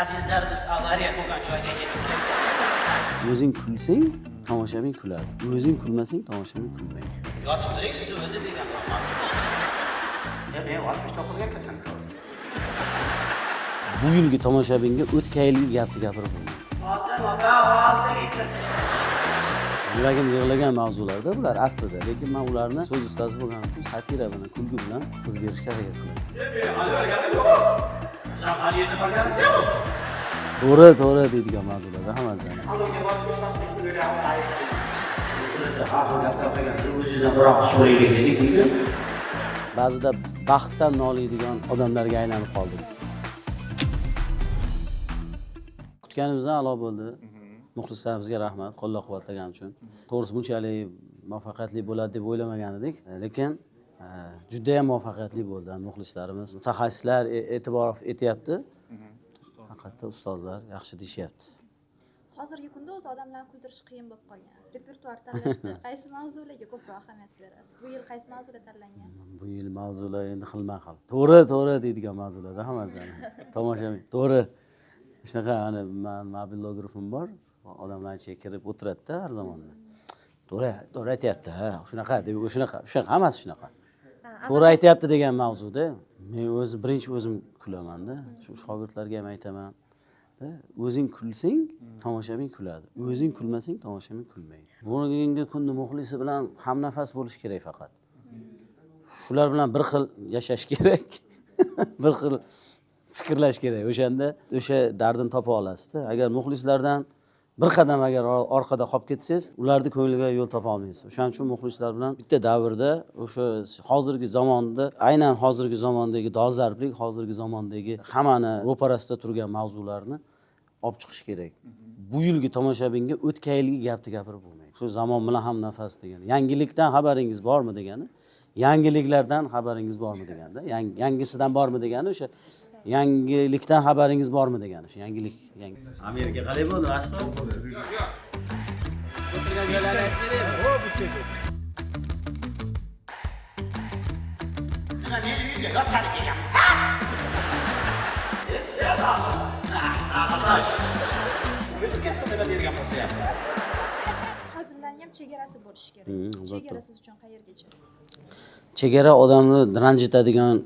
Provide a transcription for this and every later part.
Azizlarimiz avariya bo'lgan joyga yetib keldi. O'zing kulsang, tomoshabin kuladi. O'zing kulmasang, tomoshabin kulmaydi. Yotibdek siz o'zi degan ma'no. Men 69 ga kirdim. Bu yilgi tomoshabinga o'tgan yilgi gapni gapirib bo'lmaydi. Yuragim yig'lagan mavzularda bular aslida, lekin men ularni so'z ustasi bo'lganim uchun satira bilan, kulgi bilan qizib berishga harakat qilaman. To'g'ri deydigan mavzularda hammasi. Ba'zida baxtdan noliydigan odamlarga aylanib qoldik. Kutganimizdan a'lo bo'ldi. Muxlislarimizga rahmat, qo'llab-quvvatlagani uchun. To'g'risi bunchalik muvaffaqiyatli bo'ladi deb o'ylamagan edik, lekin juda ham muvaffaqiyatli bo'ldi. Muxlislarimiz, mutaxassislar e'tibor etyapti. Haqiqatda ustozlar yaxshi deyishyapti. Hozirgi kunda o'z odamlarni kuldirish qiyin bo'lib qolgan. Repertuar tanlashda qaysi mavzularga ko'proq ahamiyat berasiz? Bu yil qaysi mavzular tanlangan? Bu yil mavzular endi xilma-xil. To'g'ri deydigan mavzularda hammasi. Tomoshabin. To'g'ri. Shunaqa ana men mobilografim bor. Odamlar ichiga kirib o'tiradi-da har zamonda. To'g'ri aytayapti, ha, shunaqa deb shunaqa hammasi shunaqa. To'g'ri aytayapti degan mavzuda men birinchi o'zim kulaman-da. Shu shogirdlarga ham aytaman. O'zing kulsang, tomoshabin kuladi. O'zing kulmasang, tomoshabin kulmaydi. Bugungi kunda muxlisi bilan hamnafas bo'lish kerak faqat. Shular bilan bir xil yashash kerak. Bir xil fikrlash kerak. O'shanda o'sha dardini topa olasiz-da. Agar muxlislardan bir qadam agar orqada qolib ketsangiz, ularning ko'ngliga yo'l topa olmaysiz. O'shaning uchun muxlislar bilan bitta davrda o'sha hozirgi zamonda, aynan hozirgi zamondagi dolzarblik, hozirgi zamondagi hammani ro'parasida turgan mavzularni olib chiqish kerak. Bu yilgi tomoshabinga o'tgan yilgi gapni gapirib bo'lmaydi. Shu zamon bilan ham nafas degani. Yangilikdan xabaringiz bormi degani? Yangiliklardan xabaringiz bormi deganda? Yangisidan bormi degani o'sha yangilikdan xabaringiz bormi degani? Shu yangilik. Amerika qalay bo'ldi, Ashqo? O'tirgan joylarni aytmaydi. Xo'p, uchadi. Nima men uyga yotqani kelganmiz? Hazillarning ham chegarasi bo'lishi kerak. Chegara siz uchun qayergacha? Chegara odamni ranjitadigan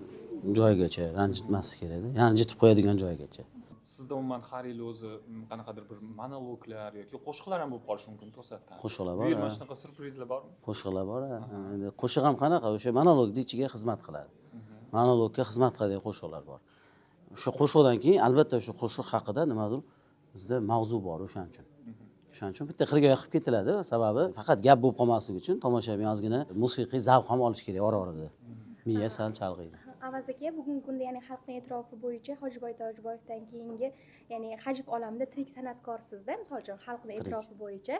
joygacha, ranjitmaslik kerak-da. Ranjitib qo'yadigan joygacha. Sizda umuman har yil o'zi qanaqadir bir monologlar yoki qo'shiqlar ham bo'lib qolishi mumkin to'satdan. Qo'shiqlar bor. Bu yil mana shunaqa surprizlar bormi? Qo'shiqlar bor. Endi qo'shiq ham qanaqa? O'sha monologning ichiga xizmat qiladi. Monologga xizmat qiladigan qo'shiqlar bor. O'sha qo'shiqdan keyin albatta o'sha qo'shiq haqida nimadir bizda mavzu bor o'shaning uchun. O'shaning uchun bitta qirga yoqib ketiladi, sababi faqat gap bo'lib qolmasligi uchun tomoshabin ozgina musiqiy zavq ham olish kerak orada. Miya sal chalg'iydi. Avaz aka, bugungi kunda ya'ni xalqning e'tirofi bo'yicha Hojiboy Tojboyevdan keyingi ya'ni hajv olamida tirik san'atkorsizda, misol uchun xalqning e'tirofi bo'yicha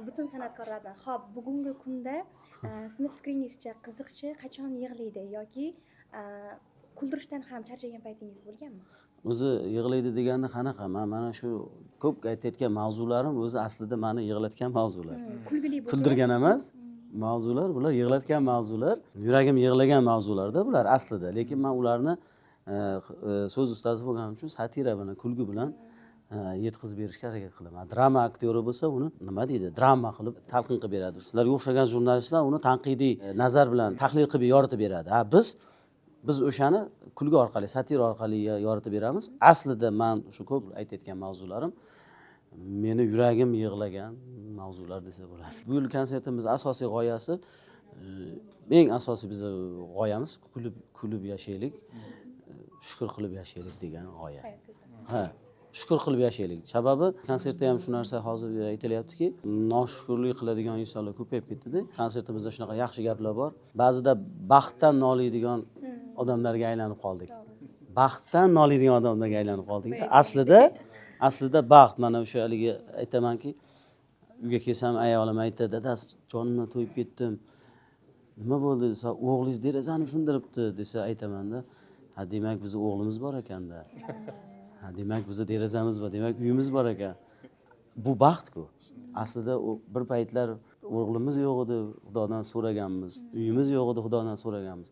butun san'atkorlardan. Xo'p, bugungi kunda sizni fikringizcha qiziqchi qachon yig'laydi yoki kuldirishdan ham charchagan paytingiz bo'lganmi? O'zi yig'laydi deganda qanaqa? Men mana shu ko'p aytayotgan mavzularim o'zi aslida meni yig'latgan mavzular. Kulgili bo'lsa, Kuldirgan emas. Mavzular, bular yig'latgan mavzular, yuragim yig'lagan mavzularda bular aslida, lekin men ularni so'z ustasi bo'lganim uchun satira bilan, kulgi bilan yetkazib berishga harakat qilaman. Drama aktyori bo'lsa, uni nima deydi? Drama qilib talqin qilib beradi. Sizlarga o'xshagan jurnalistlar uni tanqidiy nazar bilan tahlil qilib yoritib beradi. Biz o'shani kulgi orqali, satira orqali yoritib beramiz. Aslida men shu ko'p aytayotgan mavzularim meni yuragim yig'lagan mavzular desa bo'ladi. Bu yil konsertimiz asosiy g'oyasi, eng asosiy bizning g'oyamiz kulib yashaylik, shukr qilib yashaylik degan g'oya. Ha, shukr qilib yashaylik. Sababi konsertda ham shu narsa hozir aytilyaptiki, noshukrlik qiladigan insonlar ko'payib ketdi-da. Konsertimizda shunaqa yaxshi gaplar bor. Ba'zida baxtdan noliydigan odamlarga aylanib qoldik. Baxtdan noliydigan odamlarga aylanib qoldik. Aslida baxt, mana o'sha haligi aytamanki, uyga kelsam ayolim aytadi, "Dadasi, jonimdan to'yib ketdim. Nima bo'ldi?" desa, "O'g'lingiz derazani sindiribdi" desa aytaman-da, "Ha, demak bizning o'g'limiz bor ekan-da. Ha, demak bizning derazamiz bor, demak uyimiz bor ekan." Bu baxt-ku. Aslida bir paytlar o'g'limiz yo'q edi, Xudodan so'raganmiz. Uyimiz yo'q edi, Xudodan so'raganmiz.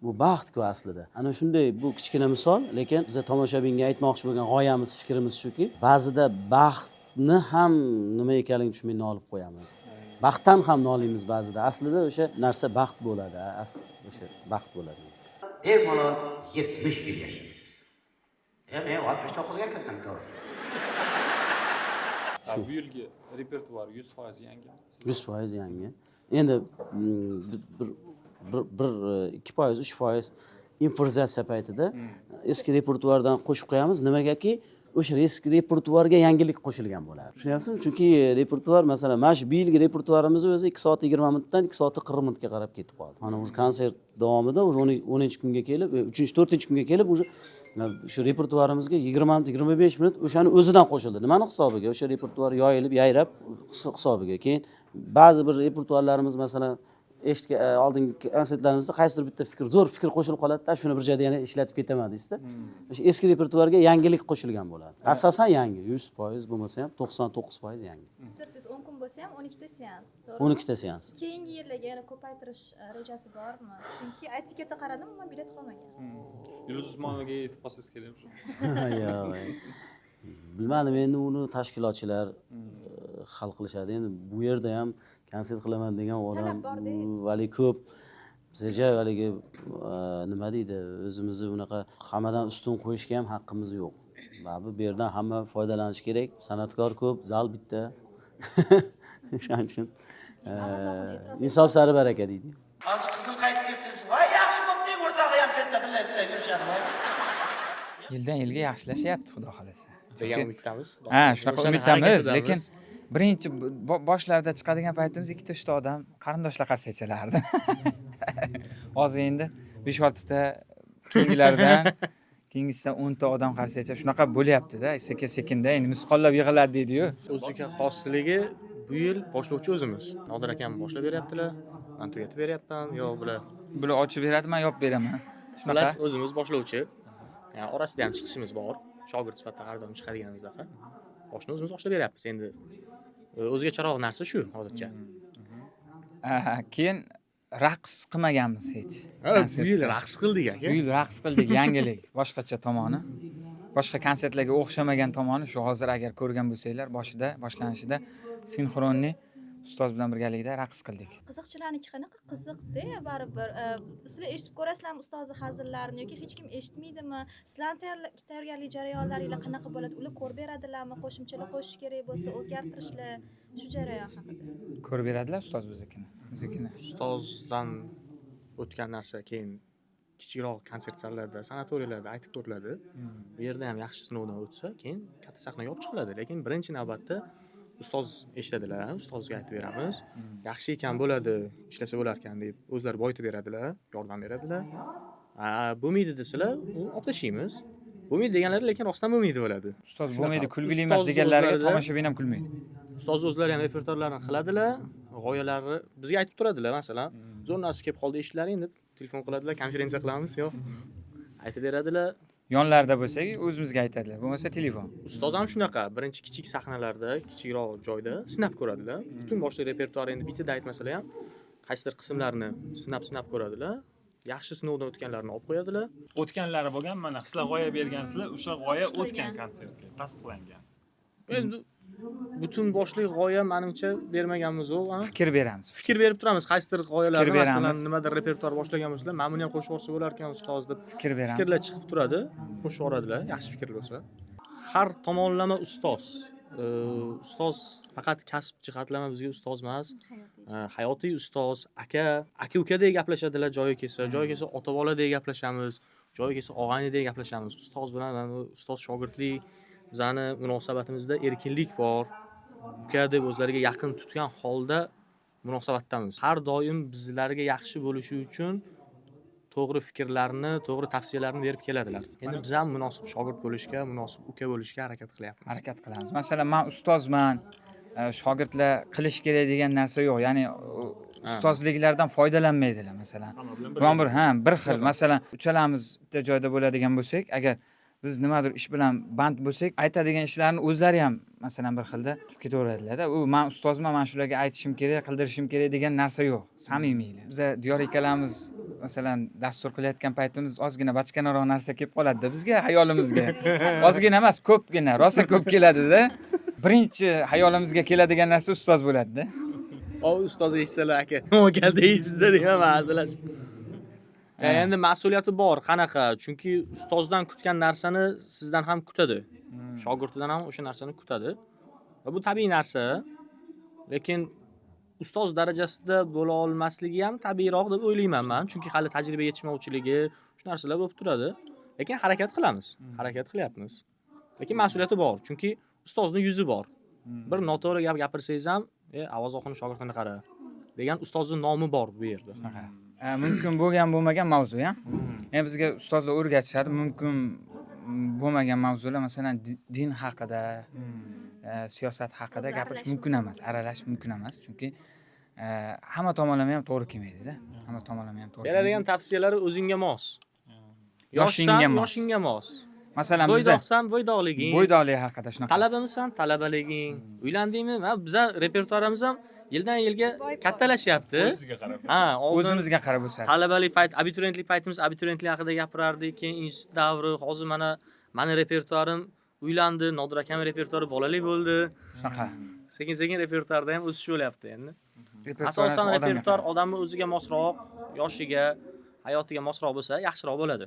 bu baxt-ku aslida. Ana shunday bu kichkina misol, lekin biz tomoshabinga aytmoqchi bo'lgan g'oyamiz, fikrimiz shuki, ba'zida baxtni ham nima ekanligini tushunmay nolib qo'yamiz. Baxtdan ham noliymiz ba'zida. Aslida o'sha narsa baxt bo'ladi, asl o'sha baxt bo'ladi. Bemalol 70 yil yashaysiz. Men 69 ga kirdim ku. Bu yilgi repertuar 100% yangi. 100% yangi. Endi bir 2%, 3% improvizatsiya paytida eski repertuardan qo'shib qo'yamiz. Nimagaki, o'sha eski repertuarga yangilik qo'shilgan bo'ladi. Tushunyapsizmi? Chunki repertuar, masalan, mana shu bu yilgi repertuarimiz o'zi 2 soat 20 minutdan 2 soat 40 minutga qarab ketib qoldi. Mana o'sha konsert davomida o'sha 10-kunga kelib, 3-4-kunga kelib o'sha shu repertuarimizga 20 minut, 25 minut o'shani o'zidan qo'shildi. Nimani hisobiga? O'sha repertuar yoyilib, yayrab hisobiga. Keyin ba'zi bir repertuarlarimiz, masalan, oldingi konsertlarimizda qaysidir bitta zo'r fikr qo'shilib qoladi-da, shuni bir joyda yana ishlatib ketaman deysizda. O'sha eski repertuarga yangilik qo'shilgan bo'ladi. Asosan yangi, 100% bo'lmasa ham 99% yangi. Konsertingiz 10 kun bo'lsa ham 12 ta seans, 12 ta seans. Keyingi yillarga yana ko'paytirish rejasi bormi? Chunki etiketga qaradim, umuman bilet qolmagan. Yulduz Usmonovaga yetib qolsangiz kerak. Yo'q. Bilmadim, endi uni tashkilotchilar hal qilishadi. Endi bu yerda ham konsert qilaman degan odam vali ko'p. Bizga valigi nima deydi, o'zimizni unaqa hammadan ustun qo'yishga ham haqqimiz yo'q. Bu yerdan hamma foydalanish kerak. San'atkor ko'p, zal bitta. Shuning uchun insof sari baraka deydi. Hozir qizim qaytib ketdingiz. Voy, yaxshi bo'pti, o'rtog'i ham shu yerda birga yurishadi. Yildan yilga yaxshilashyapti, xudo xolasa. degan umiddamiz. Ha, shunaqa umiddamiz, lekin birinchi boshlarda chiqadigan paytimiz 2-3 ta odam qarindoshlar qarshi chalardi. Hozir endi 5-6 ta, keyingilardan keyingisidan 10 ta odam qarshi chalar. Shunaqa bo'lyapti-da, sekin-sekinda endi misqollab yig'iladi deydi-yu. O'ziga xosligi bu yil boshlovchi o'zimiz. Nodir akam boshlab beryaptilar, men tugatib beryapman, yo Bular ochib beradi, men yopib beraman. Shunaqa o'zimiz boshlovchi. Yani orasida ham chiqishimiz bor. Shogird sifatida har doim chiqadiganimizdaqa. Boshni o'zimiz boshlab beryapmiz. Endi o'zgacharoq narsa shu hozircha. Keyin raqs qilmaganmiz hech. Bu yil raqs qildik aka. Bu yil raqs qildik, yangilik, boshqacha tomoni. Boshqa konsertlarga o'xshamagan tomoni shu. Hozir agar ko'rgan bo'lsanglar, boshlanishida sinxronni ustoz bilan birgalikda raqs qildik. Qiziqchilarniki qanaqa qiziqda, baribir. Sizlar eshitib ko'rasizlarmi ustozni hazillarni yoki hech kim eshitmaydimi? Sizlarning tayyorgarlik jarayonlaringlar qanaqa bo'ladi? Ular ko'rib beradilarmi? Qo'shimchalar qo'shish kerak bo'lsa, o'zgartirishlar, shu jarayon haqida. Ko'rib beradilar ustoz biznikini. Ustozdan o'tgan narsa keyin kichikroq konsert zallarda, sanatoriyalarda aytib ko'riladi. Bu yerda ham yaxshi sinovdan o'tsa, keyin katta sahnaga olib chiqiladi. Lekin birinchi navbatda ustoz eshitadilar, ustozga aytib beramiz. Yaxshi ekan bo'ladi, ishlasa bo'lar ekan deb o'zlari boyitib beradilar, yordam beradilar. Bo'lmaydi desalar, olib tashlaymiz. Bo'lmaydi deganlar lekin rostdan bo'lmaydi bo'ladi. Ustoz bo'lmaydi, kulgili emas deganlarga tomoshabin ham kulmaydi. Ustoz o'zlari ham repertuarlarni qiladilar, g'oyalari bizga aytib turadilar, masalan, zo'r narsa kelib qoldi eshitlaring deb telefon qiladilar, konferensiya qilamiz, yo'q. Aytib beradilar. Yonlarida bo'lsak, o'zimizga aytadilar. Bo'lmasa telefon. Ustoz ham shunaqa, birinchi kichik sahnalarda, kichikroq joyda sinab ko'radilar. Butun boshli repertuar endi bitida aytmasalar ham, qaysidir qismlarni sinab ko'radilar. Yaxshi sinovdan o'tganlarni olib qo'yadilar. O'tganlari bo'lgan, mana sizlar g'oya bergansizlar, o'sha g'oya o'tgan konsertga tasdiqlangan. Endi butun boshli g'oya menimcha bermaganmiz-ku. Fikr beramiz. Fikr berib turamiz, qaysidir g'oyalarni, Fikr masalan, beramiz. nimadir repertuar boshlagan bo'lsalar, mana buni ham qo'shib yuborsa bo'lar ekan ustoz deb Fikr beramiz. fikrlar chiqib turadi, qo'shib yuboradilar, yaxshi fikr bo'lsa. Har tomonlama ustoz. Ustoz faqat kasb jihatlama bizga ustoz emas, hayotiy ustoz, aka-ukadek gaplashadilar joyi kelsa ota boladek gaplashamiz, joyi kelsa og'aynidek gaplashamiz. Ustoz bilan ustoz shogirdlik, bizani munosabatimizda erkinlik bor. Uka deb o'zlariga yaqin tutgan holda munosabatdamiz. Har doim bizlarga yaxshi bo'lishi uchun to'g'ri fikrlarni, to'g'ri tavsiyalarni berib keladilar. Endi biz ham munosib shogird bo'lishga, munosib uka bo'lishga harakat qilyapmiz. Harakat qilamiz. Masalan, men ustozman, shogirdlar qilish kerak degan narsa yo'q. Ya'ni ustozliklardan foydalanmaydilar, masalan. Bir xil. Masalan, uchalamiz bitta joyda bo'ladigan bo'lsak, agar biz nimadir ish bilan band bo'lsak, aytadigan ishlarni o'zlari ham masalan bir xilda tutib ketaveradilar-da. U men ustozman, men shularga aytishim kerak, qildirishim kerak degan narsa yo'q. Samimiylar. Biz Diyor akalarimiz masalan dastur qilayotgan paytimiz ozgina bachkanaroq narsa kelib qoladida bizga hayolimizga. Ozgina emas, ko'pgina, rosa ko'p keladida. Birinchi hayolimizga keladigan narsa ustoz bo'ladida. Ustoz eshitsalar aka nima keldi deysizda deyman ma'zalash. Endi mas'uliyati bor, qanaqa? Chunki ustozdan kutgan narsani sizdan ham kutadi. Shogirdidan ham o'sha narsani kutadi. Va bu tabiiy narsa. Lekin ustoz darajasida bo'la olmasligi ham tabiiyroq deb o'ylayman men, chunki hali tajriba yetishmovchiligi, shu narsalar bo'lib turadi. Lekin harakat qilamiz, harakat qilyapmiz. Lekin mas'uliyati bor, chunki ustozning yuzi bor. Bir noto'g'ri gap gapirsangiz ham, ovoz oqini shogirdini qara degan ustozning nomi bor bu yerda. Mumkin bo'lgan bo'lmagan mavzu, ya. Bizga ustozlar o'rgatishadi, mumkin bo'lmagan mavzular, masalan, din haqida, siyosat haqida gapirish mumkin emas, aralash mumkin emas, chunki hamma tomonlama ham to'g'ri kelmaydi-da. Hamma tomonlama ham to'g'ri. Beradigan tavsiyalari o'zingga mos. Yoshingga mos. Masalan, bizda bo'ydoqsan, bo'ydoqliging. bo'ydoqlik haqida shunaqa. Talabamisan, talabaliging. Uylandingmi? Bizlar repertuarimiz ham yildan yilga kattalashyapti. O'zimizga qarab o'sadi. Talabalik payt, abituriyentlik paytimiz abituriyentlik haqida gapirardik, keyin institut davri, hozir mana repertuarim uylandi, Nodir akam repertuari bolali bo'ldi. Shunaqa. Sekin-sekin repertuarda ham o'sish bo'lyapti endi. Asosan repertuar odamni o'ziga mosroq, yoshiga, hayotiga mosroq bo'lsa, yaxshiroq bo'ladi.